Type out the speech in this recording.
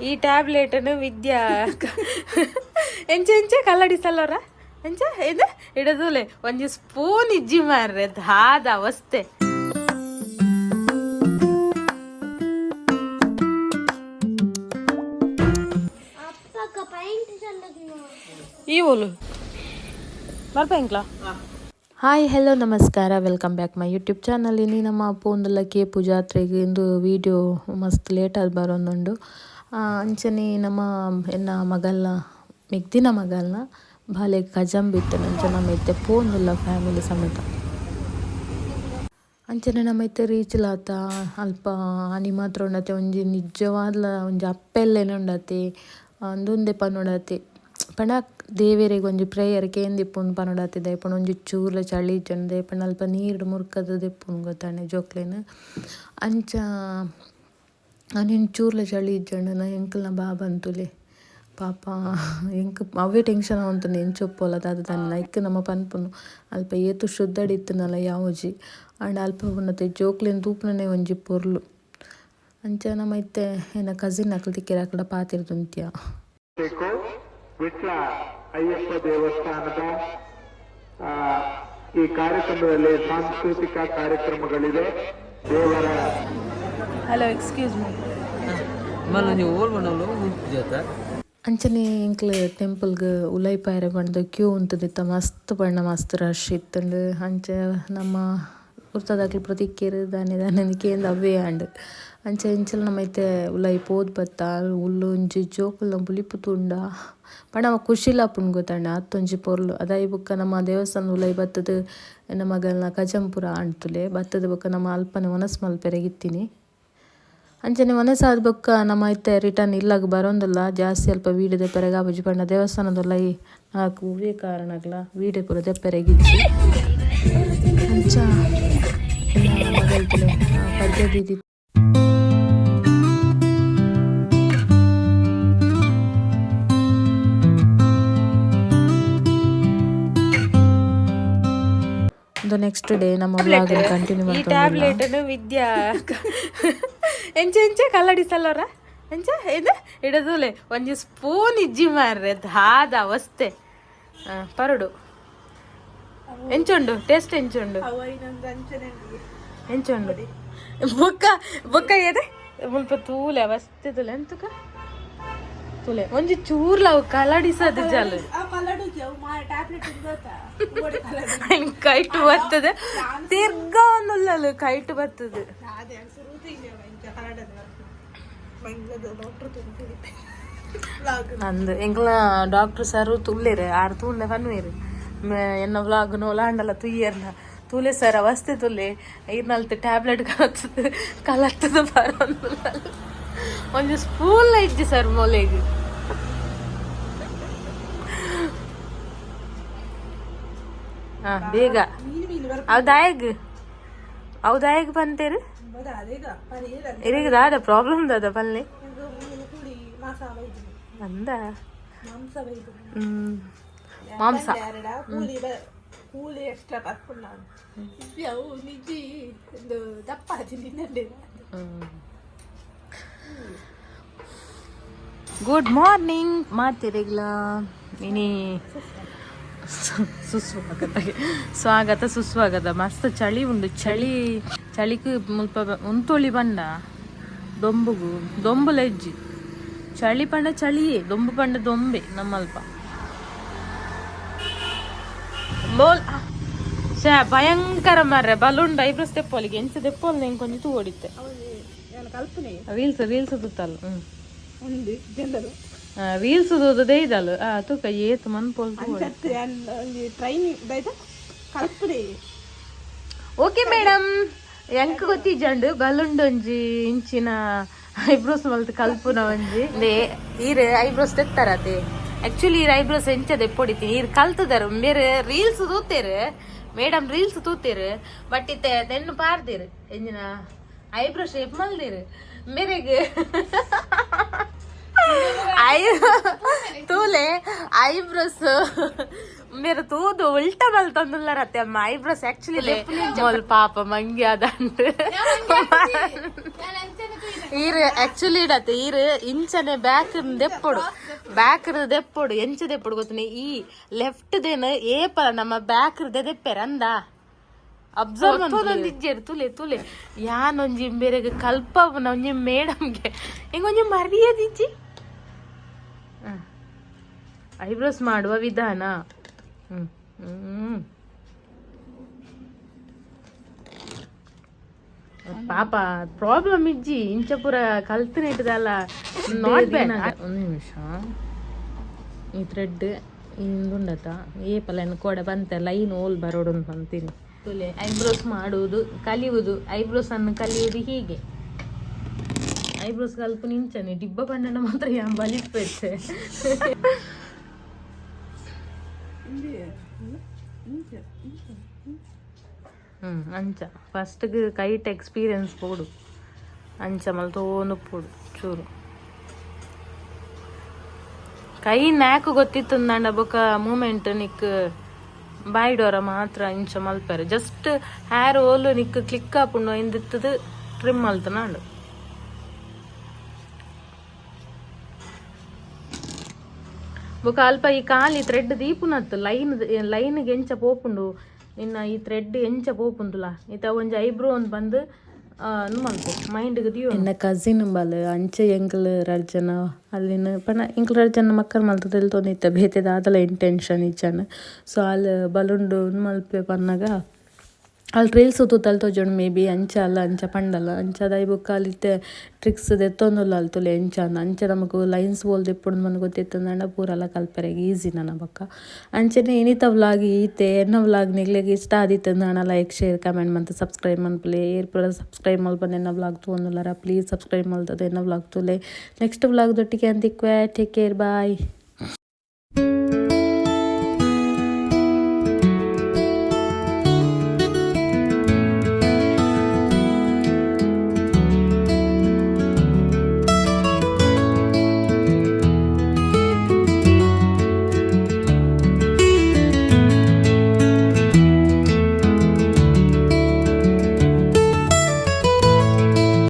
ಈ ಟ್ಯಾಬ್ಲೆಟನ್ನು ವಿದ್ಯಾ ಎಂಚ ಕಲ್ಲಡಿಸಲ್ಲವ್ರ ಎಂಚ ಇದು ಇಡದೂಲೆ ಒಂಜಿ ಸ್ಪೂನ್ ಇಜ್ಜಿ ಮಾರ್ರೆ ದಾದ ಅವಸ್ಥೆ. ಈ ಓಲು ಬರ್ಪಂಕ್ಲಾ. ಹಾಯ್ ಹಲೋ ನಮಸ್ಕಾರ, welcome back my YouTube channel. ಇನ್ನು ನಮ್ಮ ಪೋಂದಲ್ಲ ಕೇಪು ಜಾತ್ರೆಗೆ ಇಂದು ವಿಡಿಯೋ ಮಸ್ತ್ ಲೇಟ್ ಆಗಿ ಬರೋಂದುಂಡು. ಅಂಚನೆ ನಮ್ಮ ಎನ್ನ ಮಗಲ್ನ ಮಿಗ್ದಿನ ಮಗಲ್ನ ಬಾಲೆ ಕಜಂಬಿತ್ತು ಅಂಚನೆ ನಮ್ಮೈತೆ ಪೋಂದುಲ್ಲ ಫ್ಯಾಮಿಲಿ ಸಮೇತ. ಅಂಚನೆ ನಮ್ಮೈತೆ ರೀಚ್ಲಾತ ಅಲ್ಪ ಆನಿ ಮಾತ್ರ ಉಂಡತೆ ಒಂಜಿ ನಿಜವಾದ ಒಂಜಿ ಅಪ್ಪೆಲ್ಲೇನೆ ಉಂಡತೆ ಅಂದೊಂದೇ ಪನ್ನೊಡತೆ ಪಂಡ ದೇವೇರಿಗೆ ಒಂಜಿ ಪ್ರೇಯರ್ ಕೇಂದಿಪ್ಪುಂಡು ಪನ್ನೊಡತೆ ದಯಪಂಡ ಒಂಜಿ ಚೂರ್ಲ ಚಳಿ ಇಜ್ಜಂಡು ದಯಪಂಡ ಅಲ್ಪ ನೀರು ಮುರ್ಕದ ದೆಪ್ಪುಂಡು ಗೊತ್ತಾನೆ ಜೋಕ್ಲೇನು ಅಂಚ ನೀನು ಚೂರ್ಲ ಚಳಿ ಇಜ್ಜಂಡು ನಾ ಎಂಕಲ್ನ ಬಾ ಬಂತುಲೆ ಪಾಪ ಎಂಕ್ ಅವೇ ಟೆನ್ಷನ್ ಆವಂತಂದು ಎಂಚೊಪ್ಪೋಲ ದಾದ ತಾನೆ ಇಕ್ಕ ನಮ್ಮ ಪನ್ಪುನು ಅಲ್ಪ ಏತು ಶುದ್ಧಡಿತ್ತನಲ್ಲ ಯಾವಜಿ ಅಂಡ್ ಅಲ್ಪ ಉನ್ನತೆ ಜೋಕ್ಲೇನು ತೂಪುನೇ ಒಂಜಿ ಪೊರ್ಲು ಅಂಚ ನಮ್ಮೈತೆ ಏನ ಕಸಿನ್ ಅಕ್ಲು ತಿಕ್ಕಿರ ಅಕ್ಕಡ ಪಾತಿರ್ದುಂತ್ಯ. ವಿಟ್ಲ ಅಯ್ಯಪ್ಪ ದೇವಸ್ಥಾನದ ಈ ಕಾರ್ಯಕ್ರಮದಲ್ಲಿ ಸಾಂಸ್ಕೃತಿಕ ಕಾರ್ಯಕ್ರಮಗಳಿದೆ. ದೇವರ ಹಲೋ ಎಕ್ಸ್ಕ್ಯೂಸ್ ಮೀ ಅಂಚನೆ ಎಂಕ್ಲ ಟೆಂಪಲ್ಗೆ ಉಲೈ ಪಾಯರೆ ಬಣ್ಣದ ಕ್ಯೂ ಉಂತದಿತ್ತ ಮಸ್ತ್ ಬಣ್ಣ ಮಸ್ತ್ ರಶ್ ಇತ್ತಂಡು ಅಂಚ ನಮ್ಮ ಗುರ್ತದಾಕ್ಲು ಪ್ರತಿಕೇರು ದಾನೆ ಕೇಂದ್ರ ಅವೇ ಆಂಡ್ ಅಂಚ ಎಂಚಲ ನಮ್ಮೈತೆ ಉಲೈ ಪೋದ್ ಬತ್ತ ಉಲ್ಲು ಒಂಜಿ ಜೋಕುಲ್ನ ಬುಲಿಪು ತುಂಡ ಪಂಡ ಅವ ಖುಷಿಲಾಪುಂಡು ಗೊತ್ತಂಡ ಅತ್ತೊಂಜಿ ಪೊರ್ಲು ಅದಾಯಿ ಬೊಕ್ಕ ನಮ್ಮ ದೇವಸ್ಥಾನ ಉಲೈ ಬತ್ತದ ಎನ್ನ ಮಗಲ್ನ ಕಜಂಪುರ ಆಣ್ತುಲೆ ಬತ್ತದ ಬೊಕ್ಕ ನಮ್ಮ ಅಲ್ಪನೆ ಮನಸ್ಸು ಮಲ್ಪೆರೆಗಿತ್ತೀನಿ. ಅಂಚನೆ ಮನಸ್ಸಾದ ಬೊಕ್ಕ ನಮ್ಮ ಐತೆ ರಿಟರ್ನ್ ಇಲ್ಲಾಗ ಬರೋಂದಿಲ್ಲ ಜಾಸ್ತಿ ಅಲ್ಪ ವೀಡಿಯೋ ದೆಪ್ಪರೆಗ ಬಜ್ಜಿ ಪಂಡ ದೇವಸ್ಥಾನದೊಲೈ ನಾಲ್ಕು ಉವೇ ಕಾರಣಗ್ಲ ವೀಡಿಯೋ ಪೂರ ದೆಪ್ಪರೆಗಿಜ್ಜಿ ಅಂಚ ಮಗಲ್ತಲೆ ಪದ್ಯದಿದ್ದು ನೆಕ್ಸ್ಟ್ ಡೇ ನಮ್ಮ ವ್ಲಾಗ್ ಕಂಟಿನ್ಯೂ ಮಾಡ್ತೀವಿ. ಈ ಟ್ಯಾಬ್ಲೆಟನ್ನು ವಿದ್ಯಾ ಎಂಚ ಕಲ್ಲಡಿಸಲ್ಲವ್ರ ಎಂಚ ಇದು ಇಡದೂಲೆ ಒಂಜಿ ಸ್ಪೂನ್ ಇಜ್ಜಿ ಮಾರ್ರೆ ದಾದ ಅವಸ್ಥೆ ಪರಡು ಎಂಚುಂಡು ಟೇಸ್ಟ್ ಎಂಚುಂಡು ಬೊಕ್ಕ ಏದೆ ಮುಲ್ಪ ತೂಲೆ ಅವಸ್ಥೆ ತುಲೆ ಎಂತಕ ತುಲೆ ಒಂಜಿ ಚೂರ್ಲ ಅವು ಕಲಡಿಸದು ಜಲ್ ಕೈಟು ಬರ್ತದೆ ತಿರ್ಗಾ ಒಂದುಲ್ಲಲು ಕೈಟು ಬರ್ತದೆ ಅಂದು ಎಂಗ್ಲ ಡಾಕ್ಟರ್ ಸರ್ ತುಳ್ಳೇರು ಆರು ತೂಂಡೆ ಪನ್ವೇರು ಎನ್ನ ವ್ಲಾಗ್ ನೋಲಾಂಡಲ್ಲ ತುಯ್ಯರ್ನ ತೂಲೆ ಸರ್ ಅವಸ್ಥೆ ತುಲೆ ಇರ್ನಲ್ತೆ ಟ್ಯಾಬ್ಲೆಟ್ ಕಲತ್ತದ ಬರೋಂದುಲ್ಲ ಒಂಜಿ ಸ್ಪೂನ್ ಇಜ್ಜಿ ಸರ್ ಮೊಲೆಗ್ ಬೇಗ ಅವ್ದಾಯಗ್ ಬಂತೇರು ಇರಿಗೆ ದಾದ ಪ್ರಾಬ್ಲಮ್ ದಾದ ಪಲ್ಲೆ ಅಂದ ಮಾಂಸ ಗುಡ್ ಮಾರ್ನಿಂಗ್ ಮಾಡ್ತೀರಿಗ್ಲ ಇನಿ ಸ್ವಾಗತ ಸುಸ್ವಾಗತ ಮಸ್ತ್ ಚಳಿ ಉಂಡು ಚಳಿക്ക് ಮುಲ್ಪ ಉಂತೊಳಿ ಪಂಡ ದೊಂಬುಲ ಇಜ್ಜಿ ಚಳಿ ಪಂಡ ಚಳಿಯೇ ದೊಂಬು ಪಂಡ ದೊಂಬೆ ನಮ್ಮಲ್ಪ ಬೋಲ್ ಭಯಂಕರ ಮರ್ರೆ ಬಲೂನ್ ಐಬ್ರೋಸ್ ತೆಪ್ಪೋಲಿಗೆ ಎಂಚ ತೆಪ್ಪೋಲ್ ನಂಗೆ ಕೊಂಚ ತೂ ಹೊಡಿತೆ ರೀಲ್ಸ್ ತುತ್ತಲ್ಲ ರೀಲ್ಸ್ ಓದೋದೇ ಇದಲ್ಲ ತೂಕ ಏತು ಮನ್ಪೋಲ್ ಓಕೆ ಮೇಡಮ್ ಎಂಕ ಗೊತ್ತಿಜ್ಜಂಡು ಬಲುಂಡೊಂಜಿ ಇಂಚಿನ ಐಬ್ರೋಸ್ ಮಲ್ತ್ ಕಲ್ಪುನ ಒಂಜಿ ಈರ್ ಐಬ್ರೋಸ್ ತೆತ್ತಾರತೆ ಆಕ್ಚುಲಿ ಈರ್ ಐಬ್ರೋಸ್ ಎಂಚದೆ ಪೊಡಿತೀನಿ ಈರ್ ಕಲ್ತದಾರ ಬೇರೆ ರೀಲ್ಸ್ ತೂತೇರು ಮೇಡಮ್ ರೀಲ್ಸ್ ತೂತೇರು ಬಟ್ ಇತ್ತೆ ತೆನ್ನು ಪಾರ್ದೇರು ಎಂಜಿನ ಐಬ್ರೋ ಶೇಪ್ ಮಲ್ದೇರು ಮೇರೆಗೆ ತೂಲೆ ಐಬ್ರೋಸ್ मेरे तो उल्टा मल्तंदुल्ला रहते हैं आईब्रोस एक्चुअली ले मोल पापा मंग्या दंड ಈರು ಆಕ್ಚುಲಿ ಇಡತ್ತೆ ಈರು ಇಂಚನೆ ಬ್ಯಾಕ್ ದೆಪ್ಪೊಡು ಎಂಚ ದೆಪ್ಪೊಡು ಗೊತ್ತನೆ ಈ ಲೆಫ್ಟ್ ದೇನ ಏಪಲ ನಮ್ಮ ಬ್ಯಾಕ್ ದೆಪ್ಪೆರ ಅಂದ ಅಬ್ಸರ್ವ್ ಇಜ್ಜೆರು ತುಲೆ ಯಾನೊಂಜಿ ಬೇರೆಗೆ ಕಲ್ಪವನ ಒಂಜಿ ಮೇಡಮ್ಗೆ ಹಿಂಗೊಂಜಿ ಮರ್ಯಾದಿಜ್ಜಿ ಐಬ್ರೋಸ್ ಮಾಡುವ ವಿಧಾನ ಪಾಪ ಪ್ರಾಬ್ಲಮ್ ಇಜ್ಜಿ ಇಂಚ ಪೂರ ಕಲ್ತನೆ ಇಟ್ಟದಲ್ಲ ನಾಟ್ ಬ್ಯಾಡ್. ಒಂದು ನಿಮಿಷ ಈ ಥ್ರೆಡ್ ಇಂದುಂಡತ ಏಪಲ ಕೊಡ ಬಂತೆ ಲೈನ್ ಓಲ್ ಬರೋಡು ಅಂತೀನಿ. ತುಲೆ ಐಬ್ರೋಸ್ ಮಾಡುವುದು ಕಲಿಯುವುದು ಐಬ್ರೋಸ್ ಅನ್ನು ಕಲಿಯುವುದು ಹೀಗೆ ಐಬ್ರೋಸ್ ಕಲ್ಪು ನಿಂಚನೆ ಡಿಬ್ಬ ಬಣ್ಣನ ಮಾತ್ರ ಯಾ ಬಲಿಪೆಟ್ಟೆ ಅಂಚ ಫಸ್ಟ್ಗೆ ಕೈಟ್ ಎಕ್ಸ್ಪೀರಿಯನ್ಸ್ ಪೋಡು ಅಂಚ ಮಲ್ ತೋನು ಪೋಡು ಚೂರು ಕೈ ನ್ಯಾಕು ಗೊತ್ತಿತ್ತು ನಂಡ ಬೊಕ ಮೂಮೆಂಟ್ ನಿಕ್ ಬಾಯ್ಡೋರ ಮಾತ್ರ ಇಂಚ ಮಲ್ಪೆರೆ ಜಸ್ಟ್ ಹೇರ್ ಓಲು ನಿಕ್ ಕ್ಲಿಕ್ ಆಪುಂಡು ಇಂದಿತ್ತದು ಟ್ರಿಮ್ ಮಲ್ತ ನಾಡು ಬೊಕ ಅಲ್ಪ ಈ ಕಾಲಿ ಥ್ರೆಡ್ ದೀಪುನತ್ತು ಲೈನ್ಗೆ ಎಂಚ ಪೋಪುಂಡು ನಿನ್ನ ಈ ಥ್ರೆಡ್ ಎಂಚ ಪೋಪುಂದುಲ ಈತ ಒಂಜಿ ಐಬ್ರೋ ಒಂದು ಬಂದು ಮಲ್ಪು ಮೈಂಡ್ಗೆ ದಿಯೋ ಎನ್ನ ಕಸಿನ್ ಬಲ್ ಅಂಚೆ ಎಂಕಲ್ ರರ್ಜನ ಅಲ್ಲಿನ ಪಣ ಎಂಕಲ್ ರರ್ಜನ ಮಕ್ಕಳು ಮಲ್ತ ತಿಳ್ತೊಂದಿತ್ತ ಬೇತೆದ ಅದಲ ಇಂಟೆನ್ಷನ್ ಇಜ್ಜನ ಸೊ ಅಲ್ಲಿ ಬಲುಂಡು ಮಲ್ಪೆ ಪನ್ನಾಗ ಅಲ್ಲಿ ರೀಲ್ಸ್ ತೂತಲ್ ತೋಜೋಣ ಮೇ ಬಿ ಅಂಚ ಅಲ್ಲ ಅಂಚ ಪಂಡಲ್ಲ ಅಂಚದ ಐ ಬುಕ್ ಅಲ್ಲಿತ್ತೆ ಟ್ರಿಕ್ಸ್ ದೆತ್ತೊಂದುಲ್ಲ ಅಲ್ಲಿ ತುಲೆ ಅಂಚ ನಮಗೂ ಲೈನ್ಸ್ ಬೋಲ್ದು ಎప్పుడు మనకు ಗೊತ್ತಿತ್ತು ನಂಡ ಪೂರಲ್ಲ ಕಲ್ಪರೆಗೆ ಈಸಿ ನನ್ನ ಬಕ್ಕ ಅಂಚನೆ ಇನಿತ ವ್ಲಾಗ್ ಈತೆ ಎನ್ನ ವ್ಲಾಗ್ ನಿಗ್ಲೆಗೆ ಇಷ್ಟ ಆದಿತ್ತು ನಾನು ಲೈಕ್ ಶೇರ್ ಕಮೆಂಟ್ ಮತ್ತು ಸಬ್ಸ್ಕ್ರೈಬ್ ಮನ್ಪುಲೆ ಏರ್ ಪೂರ ಸಬ್ಸ್ಕ್ರೈಬ್ ಮಲ್ಪನೆ ಎನ್ನ ವ್ಲಾಗ್ ತೋಂದುಲ್ಲಾರ ಪ್ಲೀಸ್ ಸಬ್ಸ್ಕ್ರೈಬ್ ಮಲ್ತದೆ ಎನ್ನ ವ್ಲಾಗ್ ತುಲೆ ನೆಕ್ಸ್ಟ್ ವ್ಲಾಗ್ ದೊಟ್ಟಿಗೆ ಅಂತಿಕ್ವೆ ಟೇಕ್ ಕೇರ್ ಬಾಯ್.